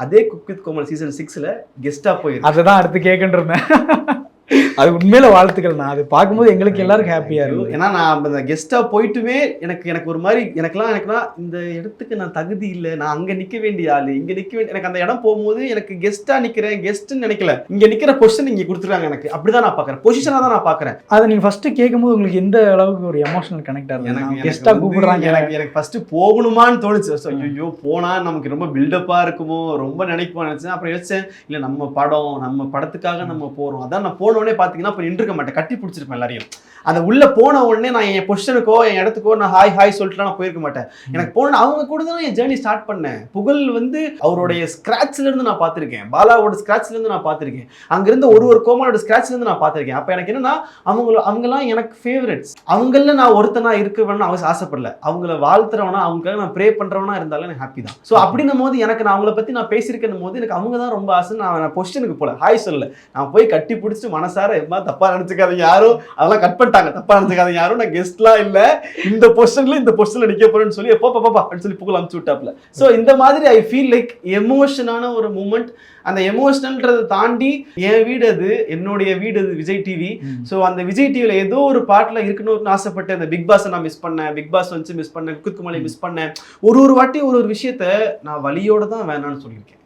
அதே cook with Comali season 6ல கெஸ்டா போயிருக்கேன். அதுதான் அடுத்து கேட்கன்றேன். அது உண்மையில வாழ்த்துக்கள். நான் அது பார்க்கும்போது எங்களுக்கு எல்லாருக்கும் ஹாப்பியா இருக்கும். ஏன்னா நான் அந்த கெஸ்டா போயிட்டுமே எனக்கு ஒரு மாதிரி எனக்குலாம் இந்த இடத்துக்கு நான் தகுதி இல்லை, நான் அங்க நிக்க வேண்டிய ஆளு, இங்க நிக்க வேண்டிய, எனக்கு அந்த இடம் போகும்போது எனக்கு கெஸ்டா நிக்கிறேன், கெஸ்ட்னு நினைக்கல, இங்க நிக்கிற பொசிஷன் இங்க கொடுத்துருக்காங்க, எனக்கு அப்படிதான் நான் பாக்குறேன், பொசிஷனா தான் நான் பாக்குறேன். அதை நீங்க ஃபர்ஸ்ட் கேட்கும்போது உங்களுக்கு எந்த அளவுக்கு ஒரு எமோஷனல் கனெக்ட் ஆகுது? எனக்கு கெஸ்டா கூப்பிடுறாங்க, எனக்கு ஃபர்ஸ்ட் போகணுமான்னு தோணுச்சு. ஐயோ போனா நமக்கு ரொம்ப பில்டப்பா இருக்குமோ ரொம்ப நினைப்போம் நினைச்சேன். அப்புறம் யோசிச்சேன், இல்ல நம்ம படத்துக்காக நம்ம போறோம், அதான் நான் போன உடனே பாத்தீங்கன்னா இப்ப நின்றுக்க மாட்டேன், கட்டி பிடிச்சிருப்பேன் எல்லாரையும். அந்த உள்ள போன உடனே நான் என் பொசிஷனுக்கோ என் இடத்துக்கோ நான் ஹாய் சொல்லிட்டு நான் போயிருக்க மாட்டேன். எனக்கு போன அவங்க கூட தான் என் ஜேர்னி ஸ்டார்ட் பண்ணேன். புகழ் வந்து அவருடைய ஸ்கிராட்ச்ல இருந்து நான் பார்த்திருக்கேன், பாலாவோட ஸ்கிராட்ச்ல இருந்து நான் பார்த்திருக்கேன், அங்கிருந்த ஒரு கோமாளோட ஸ்கிராட்ச்ல இருந்து நான் பார்த்திருக்கேன். அப்ப எனக்கு என்னன்னா அவங்கெல்லாம் எனக்கு ஃபேவரட்ஸ். அவங்கள நான் ஒருத்தனா இருக்கணும்னு ஆசைப்படல, அவங்கள வாழ்த்துறவனா அவங்களுக்காக நான் ப்ரே பண்றவனா இருந்தாலும் எனக்கு ஹாப்பி தான். ஸோ அப்படின்னும் போது எனக்கு நான் அவங்கள பத்தி நான் பேசியிருக்கணும் போது எனக்கு அவங்க தான் ரொம்ப ஆசை. நான் பொசிஷனுக்கு போல ஹாய் சொல்லல, நான் போய் கட்டி பிடிச்சி மனசார எம்மா தப்பா நினைச்சுக்காதீங்க யாரும், அதெல்லாம் கட் பண்ணிட்டாங்க, தப்பா நினைச்சுக்காதீங்க யாரும், நான் கெஸ்ட்லாம் இல்ல, இந்த பொசிஷன்ல நிக்க போறேன்னு சொல்லி பாப்பா அப்படின்னு சொல்லி புகழ் அனுப்பிச்சு விட்டாப்ல. ஸோ இந்த மாதிரி ஐ ஃபீல் லைக் எமோஷனான ஒரு மூமெண்ட். அந்த எமோஷனல்ன்றதை தாண்டி என் வீடு அது, என்னுடைய வீடு அது விஜய் டிவி. ஸோ அந்த விஜய் டிவில ஏதோ ஒரு பாட்டுல இருக்கணும்னு ஆசைப்பட்டு அந்த பிக் பாஸை நான் மிஸ் பண்ணேன், பிக் பாஸ் வந்து மிஸ் பண்ணேன், குக் வித் கோமாளி மிஸ் பண்ணேன். ஒரு வாட்டி ஒரு விஷயத்த நான் வலியோட தான் வேணான்னு சொல்லியிருக்கேன்.